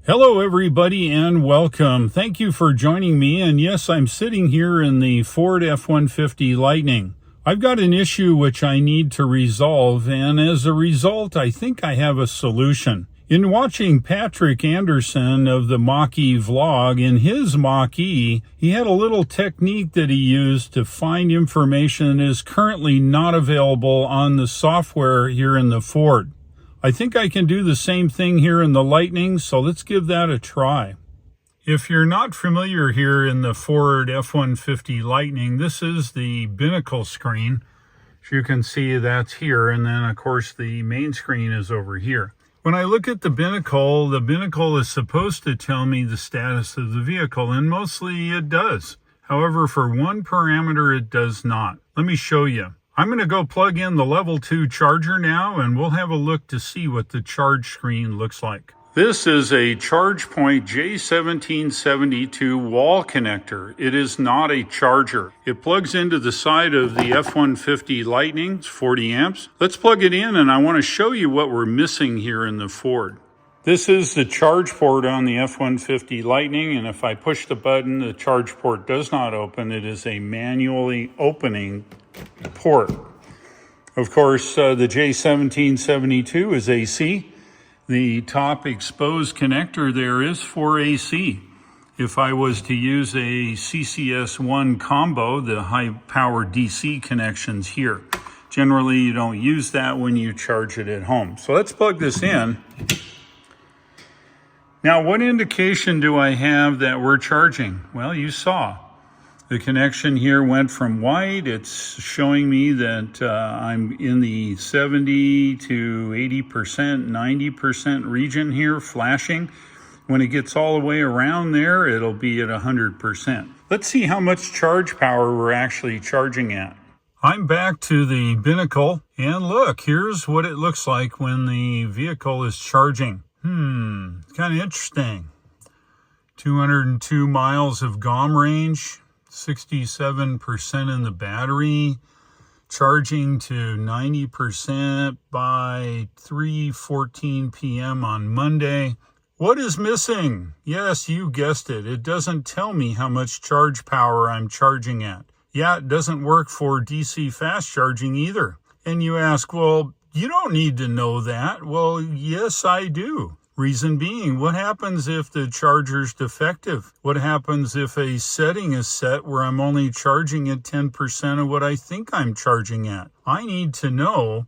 Hello everybody and welcome. Thank you for joining me, and yes, I'm sitting here in the Ford F-150 Lightning. I've got an issue which I need to resolve, and as a result I think I have a solution. In watching Patrick Anderson of the Mach-E vlog, in his Mach-E, he had a little technique that he used to find information that is currently not available on the software here in the Ford. I think I can do the same thing here in the Lightning, so let's give that a try. If you're not familiar here in the Ford F-150 Lightning, this is the binnacle screen. As you can see, that's here, and then of course the main screen is over here. When I look at the binnacle is supposed to tell me the status of the vehicle, and mostly it does. However, for one parameter it does not. Let me show you. I'm going to go plug in the level 2 charger now, and we'll have a look to see what the charge screen looks like. This is a ChargePoint J1772 wall connector. It is not a charger. It plugs into the side of the F-150 Lightning. It's 40 amps. Let's plug it in, and I want to show you what we're missing here in the Ford. This is the charge port on the F-150 Lightning, and if I push the button, the charge port does not open. It is a manually opening port. Of course, the J1772 is AC. The top exposed connector there is for AC. If I was to use a CCS1 combo, the high power DC connections here. Generally, you don't use that when you charge it at home. So let's plug this in. Now, what indication do I have that we're charging? Well, you saw. The connection here went from white. It's showing me that I'm in the 70 to 80%, 90% region here, flashing. When it gets all the way around there, it'll be at 100%. Let's see how much charge power we're actually charging at. I'm back to the binnacle, and look, here's what it looks like when the vehicle is charging. It's kind of interesting. 202 miles of GOM range. 67% in the battery, charging to 90% by 3:14 p.m. on Monday. What is missing? Yes, you guessed it. It doesn't tell me how much charge power I'm charging at. Yeah, it doesn't work for DC fast charging either. And you ask, well, you don't need to know that. Well, yes, I do. Reason being, what happens if the charger's defective? What happens if a setting is set where I'm only charging at 10% of what I think I'm charging at? I need to know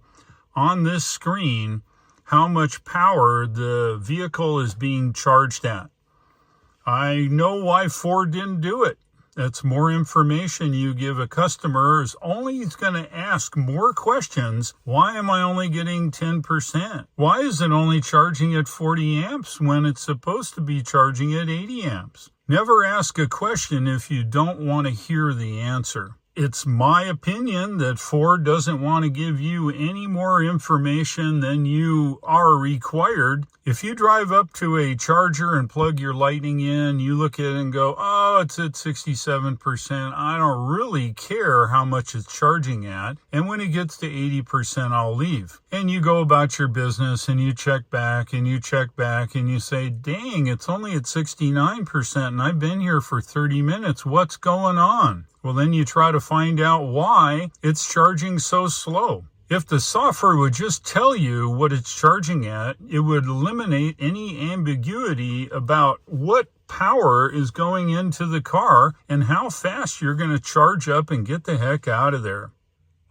on this screen how much power the vehicle is being charged at. I know why Ford didn't do it. That's more information you give a customer is only going to ask more questions. Why am I only getting 10%? Why is it only charging at 40 amps when it's supposed to be charging at 80 amps? Never ask a question if you don't want to hear the answer. It's my opinion that Ford doesn't want to give you any more information than you are required. If you drive up to a charger and plug your Lightning in, you look at it and go, oh, it's at 67%. I don't really care how much it's charging at. And when it gets to 80%, I'll leave. And you go about your business and you check back and you check back and you say, dang, it's only at 69% and I've been here for 30 minutes. What's going on? Well, then you try to find out why it's charging so slow. If the software would just tell you what it's charging at, it would eliminate any ambiguity about what power is going into the car and how fast you're going to charge up and get the heck out of there.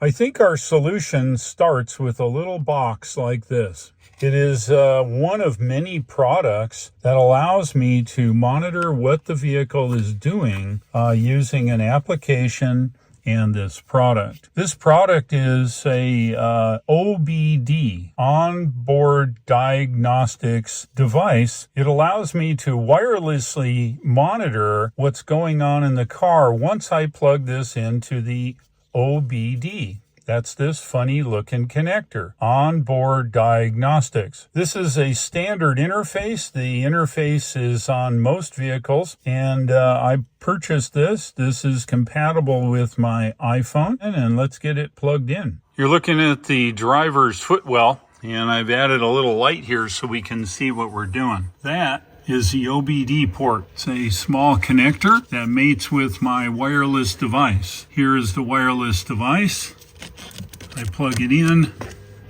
I think our solution starts with a little box like this. It is one of many products that allows me to monitor what the vehicle is doing using an application and this product. This product is a OBD, onboard diagnostics device. It allows me to wirelessly monitor what's going on in the car once I plug this into the OBD. That's this funny looking connector, onboard diagnostics. This is a standard interface. The interface is on most vehicles, and I purchased this. This is compatible with my iPhone, and let's get it plugged in. You're looking at the driver's footwell, and I've added a little light here so we can see what we're doing. That is the OBD port. It's a small connector that mates with my wireless device. Here is the wireless device. I plug it in.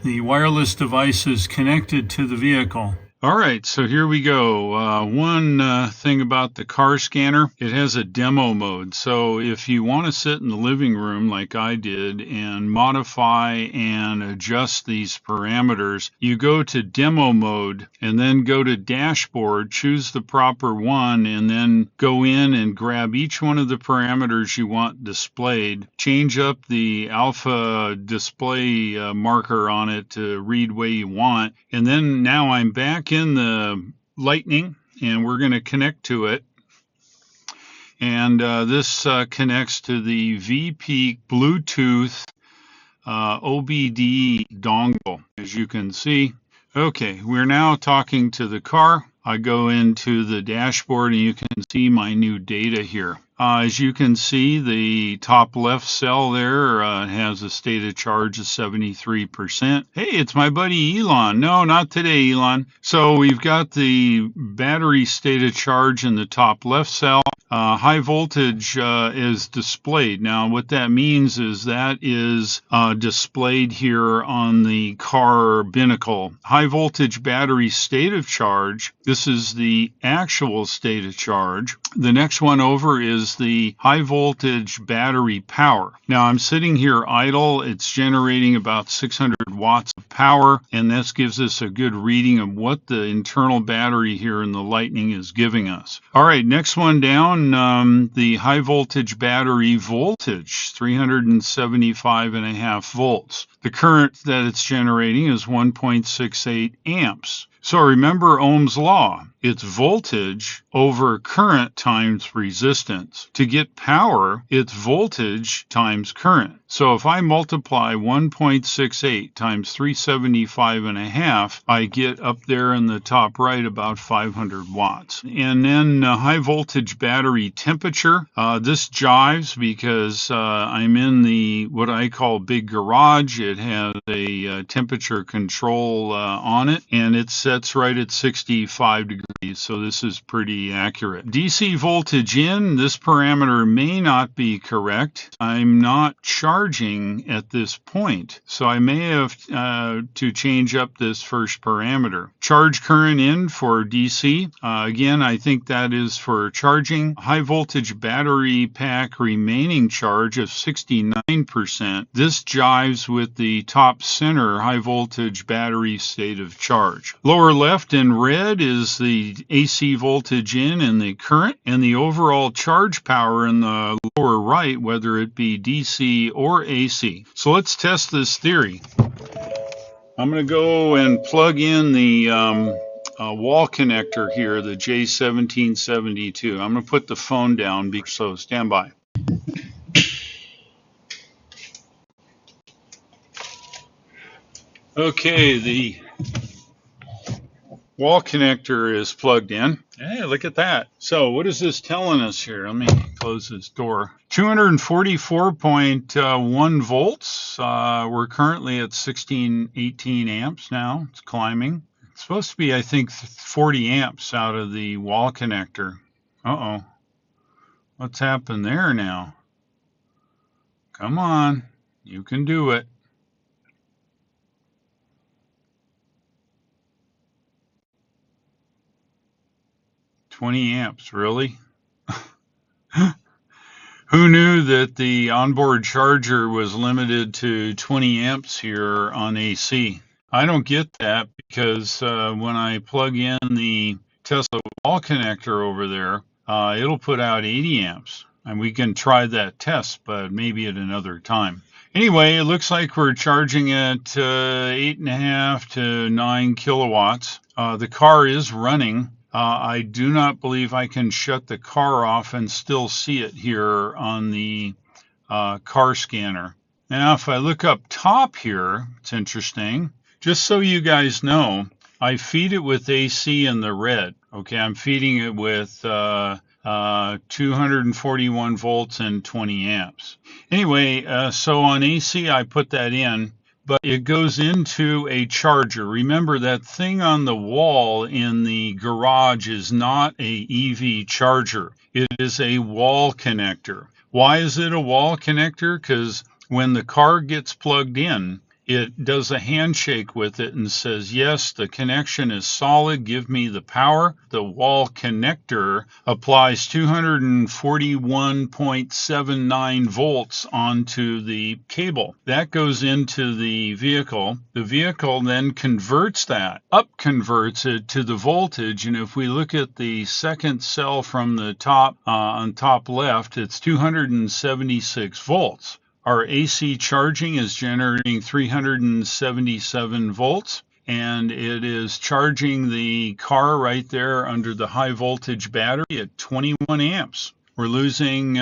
The wireless device is connected to the vehicle. All right, so here we go. One thing about the car scanner, it has a demo mode. So if you want to sit in the living room like I did and modify and adjust these parameters, you go to demo mode and then go to dashboard, choose the proper one, and then go in and grab each one of the parameters you want displayed. Change up the alpha display marker on it to read way you want. And then now I'm back in the Lightning, and we're going to connect to it. And this connects to the VP Bluetooth OBD dongle, as you can see. Okay, we're now talking to the car. I go into the dashboard and you can see my new data here. As you can see, the top left cell there has a state of charge of 73%. Hey, it's my buddy Elon. No, not today, Elon. So we've got the battery state of charge in the top left cell. High voltage is displayed. Now, what that means is that is displayed here on the car binnacle. High voltage battery state of charge. This is the actual state of charge. The next one over is the high voltage battery power. Now, I'm sitting here idle. It's generating about 600 watts of power, and this gives us a good reading of what the internal battery here in the Lightning is giving us. All right, next one down. The high voltage battery voltage, 375.5 volts. The current that it's generating is 1.68 amps. So remember Ohm's law. It's voltage over current times resistance. To get power, it's voltage times current. So if I multiply 1.68 times 375.5, I get up there in the top right about 500 watts. And then high voltage battery temperature. This jives because I'm in the what I call big garage. It has a temperature control on it, and it sets right at 65 degrees. So this is pretty accurate. DC voltage in, this parameter may not be correct. I'm not charging at this point, so I may have to change up this first parameter. Charge current in for DC. Again, I think that is for charging. High voltage battery pack remaining charge of 69%. This jives with the top center high voltage battery state of charge. Lower left in red is the AC voltage in and the current, and the overall charge power in the lower right, whether it be DC or AC. So let's test this theory. I'm going to go and plug in the wall connector here, the J1772. I'm going to put the phone down, so stand by. Okay, the wall connector is plugged in. Hey, look at that. So what is this telling us here? Let me close this door. 244.1 volts. We're currently at 18 amps now. It's climbing. It's supposed to be, I think, 40 amps out of the wall connector. Uh-oh. What's happened there now? Come on. You can do it. $20 really? Who knew that the onboard charger was limited to 20 amps here on AC? I don't get that because when I plug in the Tesla wall connector over there, it'll put out 80 amps. And we can try that test, but maybe at another time. Anyway, it looks like we're charging at 8.5 to 9 kilowatts. The car is running. I do not believe I can shut the car off and still see it here on the car scanner. Now, if I look up top here, it's interesting. Just so you guys know, I feed it with AC in the red. Okay, I'm feeding it with 241 volts and 20 amps. Anyway, so on AC, I put that in. but it goes into a charger. Remember, that thing on the wall in the garage is not a EV charger. It is a wall connector. Why is it a wall connector? Because when the car gets plugged in, it does a handshake with it and says, yes, the connection is solid. Give me the power. The wall connector applies 241.79 volts onto the cable. That goes into the vehicle. The vehicle then converts that, converts it to the voltage. And if we look at the second cell from the top, on top left, it's 276 volts. Our AC charging is generating 377 volts, and it is charging the car right there under the high voltage battery at 21 amps. We're losing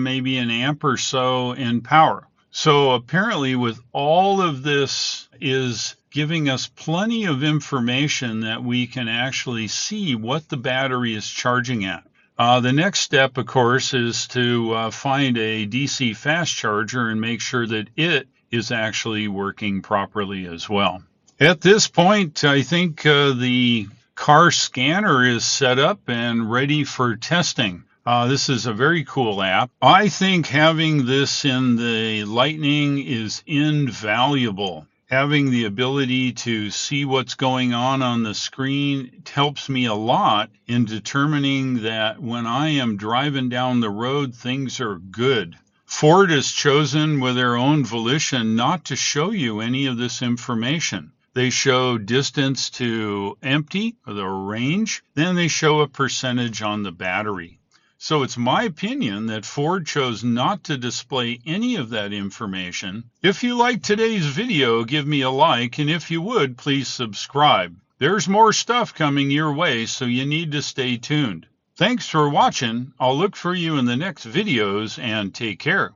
maybe an amp or so in power. So apparently with all of this is giving us plenty of information that we can actually see what the battery is charging at. The next step, of course, is to find a DC fast charger and make sure that it is actually working properly as well. At this point, I think the car scanner is set up and ready for testing. This is a very cool app. I think having this in the Lightning is invaluable. Having the ability to see what's going on the screen helps me a lot in determining that when I am driving down the road, things are good. Ford has chosen with their own volition not to show you any of this information. They show distance to empty, or the range, then they show a percentage on the battery. So it's my opinion that Ford chose not to display any of that information. If you liked today's video, give me a like, and if you would, please subscribe. There's more stuff coming your way, so you need to stay tuned. Thanks for watching. I'll look for you in the next videos, and take care.